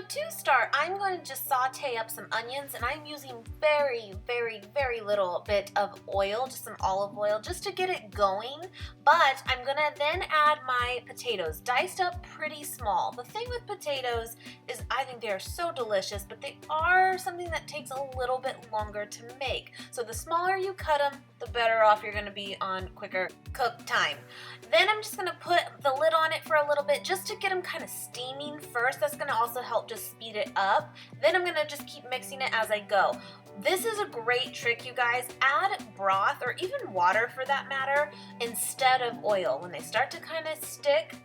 to start, I'm going to just saute up some onions, and I'm using very, very, very little bit of oil, just some olive oil, just to get it going. But I'm gonna then add my potatoes, diced up pretty small. The thing with potatoes is I think they are so delicious, but they are something that takes a little bit longer to make. So the smaller you cut them, the better off you're gonna be on quicker cook time. Then I'm just gonna put the lid on it for a little bit just to get them kind of steaming first. That's gonna also help just speed it up. Then I'm gonna just keep mixing it as I go. This is a great trick, you guys. Add broth, or even water for that matter, instead of oil. When they start to kind of stick,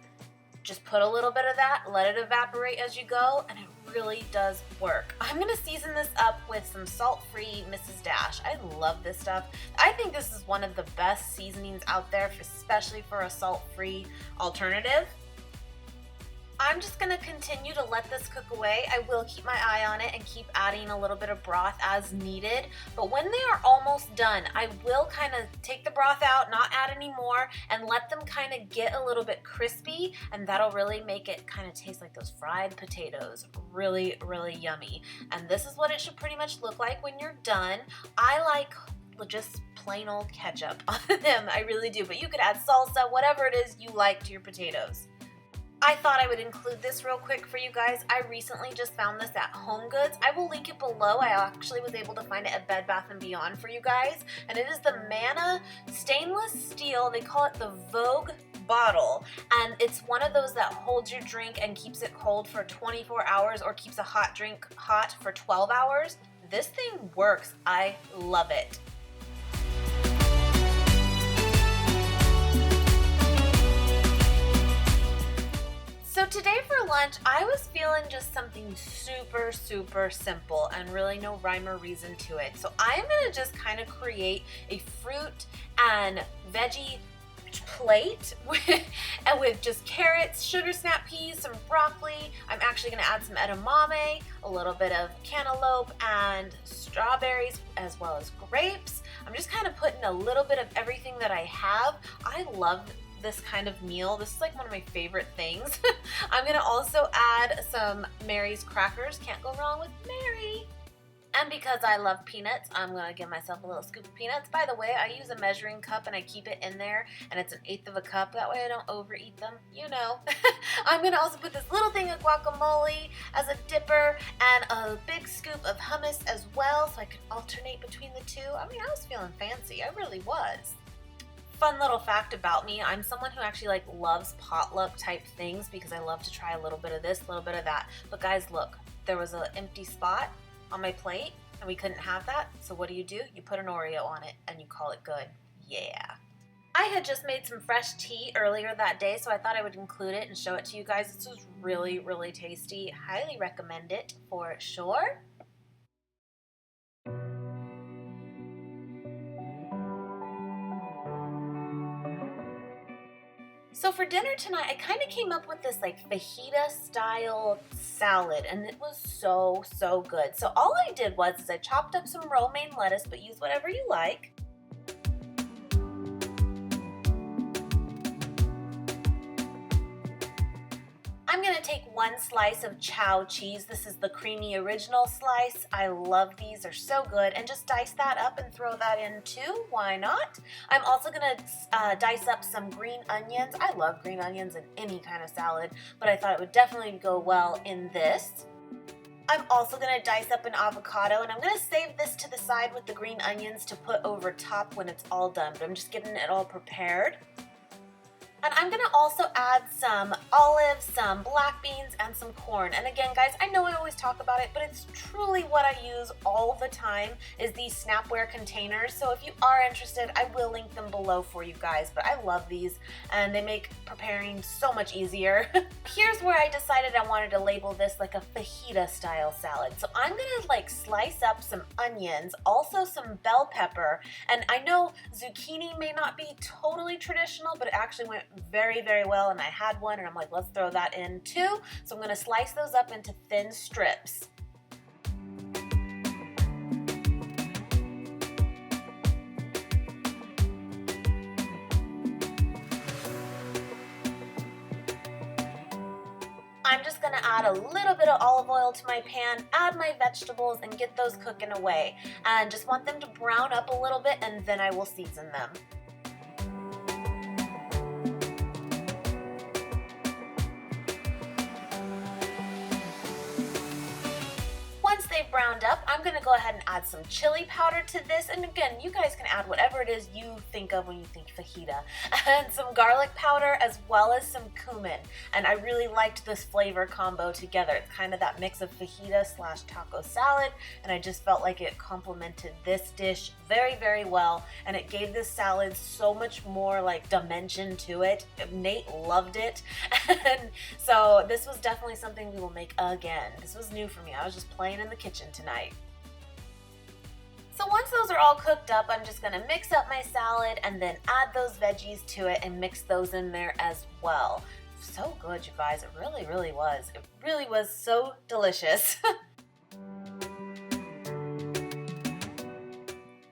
just put a little bit of that, let it evaporate as you go, and it really does work. I'm gonna season this up with some salt-free Mrs. Dash. I love this stuff. I think this is one of the best seasonings out there, especially for a salt-free alternative. I'm just gonna continue to let this cook away. I will keep my eye on it and keep adding a little bit of broth as needed. But when they are almost done, I will kind of take the broth out, not add any more, and let them kind of get a little bit crispy, and that'll really make it kind of taste like those fried potatoes. Really, really yummy. And this is what it should pretty much look like when you're done. I like just plain old ketchup on them, I really do. But you could add salsa, whatever it is you like to your potatoes. I thought I would include this real quick for you guys. I recently just found this at HomeGoods. I will link it below. I actually was able to find it at Bed Bath & Beyond for you guys. And it is the Manna stainless steel. They call it the Vogue bottle. And it's one of those that holds your drink and keeps it cold for 24 hours or keeps a hot drink hot for 12 hours. This thing works. I love it. So today for lunch, I was feeling just something super, super simple and really no rhyme or reason to it. So I'm gonna just kind of create a fruit and veggie plate with just carrots, sugar snap peas, some broccoli. I'm actually gonna add some edamame, a little bit of cantaloupe and strawberries, as well as grapes. I'm just kind of putting a little bit of everything that I have. I love this kind of meal. This is like one of my favorite things. I'm gonna also add some Mary's crackers. Can't go wrong with Mary. And because I love peanuts, I'm gonna give myself a little scoop of peanuts. By the way, I use a measuring cup and I keep it in there, and it's 1/8 of a cup. That way I don't overeat them, you know. I'm gonna also put this little thing of guacamole as a dipper and a big scoop of hummus as well, so I could alternate between the two. I mean, I was feeling fancy. I really was. Fun little fact about me, I'm someone who actually loves potluck type things because I love to try a little bit of this, a little bit of that. But guys, look, there was an empty spot on my plate and we couldn't have that. So what do? You put an Oreo on it and you call it good. Yeah. I had just made some fresh tea earlier that day, so I thought I would include it and show it to you guys. This was really, really tasty. Highly recommend it for sure. So for dinner tonight, I kind of came up with this fajita style salad, and it was so, so good. So all I did was I chopped up some romaine lettuce, but use whatever you like. I'm gonna take 1 slice of chow cheese. This is the creamy original slice. I love these, they're so good. And just dice that up and throw that in too, why not? I'm also gonna dice up some green onions. I love green onions in any kind of salad, but I thought it would definitely go well in this. I'm also gonna dice up an avocado, and I'm gonna save this to the side with the green onions to put over top when it's all done, but I'm just getting it all prepared. And I'm gonna also add some olives, some black beans, and some corn. And again, guys, I know I always talk about it, but it's truly what I use all the time is these Snapware containers. So if you are interested, I will link them below for you guys. But I love these, and they make preparing so much easier. Here's where I decided I wanted to label this like a fajita style salad. So I'm gonna slice up some onions, also some bell pepper. And I know zucchini may not be totally traditional, but it actually went very, very well, and I had one and I'm like, let's throw that in too. So I'm gonna slice those up into thin strips. I'm just gonna add a little bit of olive oil to my pan, add my vegetables, and get those cooking away. And just want them to brown up a little bit, and then I will season them. Once they've browned up, I'm gonna go ahead and add some chili powder to this. And again, you guys can add whatever it is you think of when you think fajita. And some garlic powder as well as some cumin. And I really liked this flavor combo together. It's kind of that mix of fajita slash taco salad. And I just felt like it complemented this dish very, very well. And it gave this salad so much more like dimension to it. Nate loved it. And so this was definitely something we will make again. This was new for me. I was just playing in the kitchen tonight. So once those are all cooked up, I'm just gonna mix up my salad and then add those veggies to it and mix those in there as well. So good, you guys. It really, really was. It really was so delicious.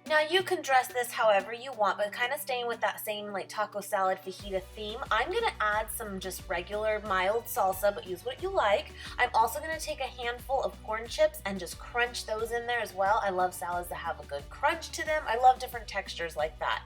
Now you can dress this however you want, but kind of staying with that same like taco salad fajita theme, I'm going to add some just regular mild salsa, but use what you like. I'm also going to take a handful of corn chips and just crunch those in there as well. I love salads that have a good crunch to them. I love different textures like that.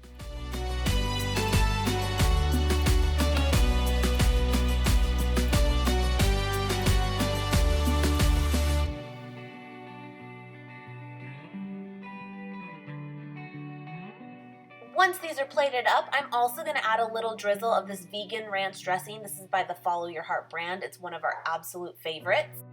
Once these are plated up, I'm also going to add a little drizzle of this vegan ranch dressing. This is by the Follow Your Heart brand. It's one of our absolute favorites.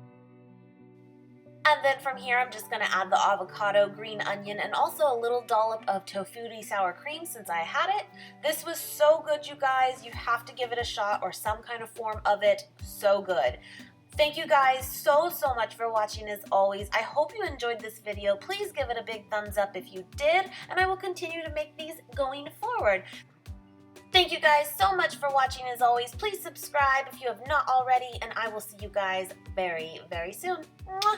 And then from here, I'm just going to add the avocado, green onion, and also a little dollop of tofutti sour cream since I had it. This was so good, you guys. You have to give it a shot or some kind of form of it. So good. Thank you guys so much for watching as always. I hope you enjoyed this video. Please give it a big thumbs up if you did, and I will continue to make these going forward. Thank you guys so much for watching as always. Please subscribe if you have not already, and I will see you guys very, very soon. Mwah!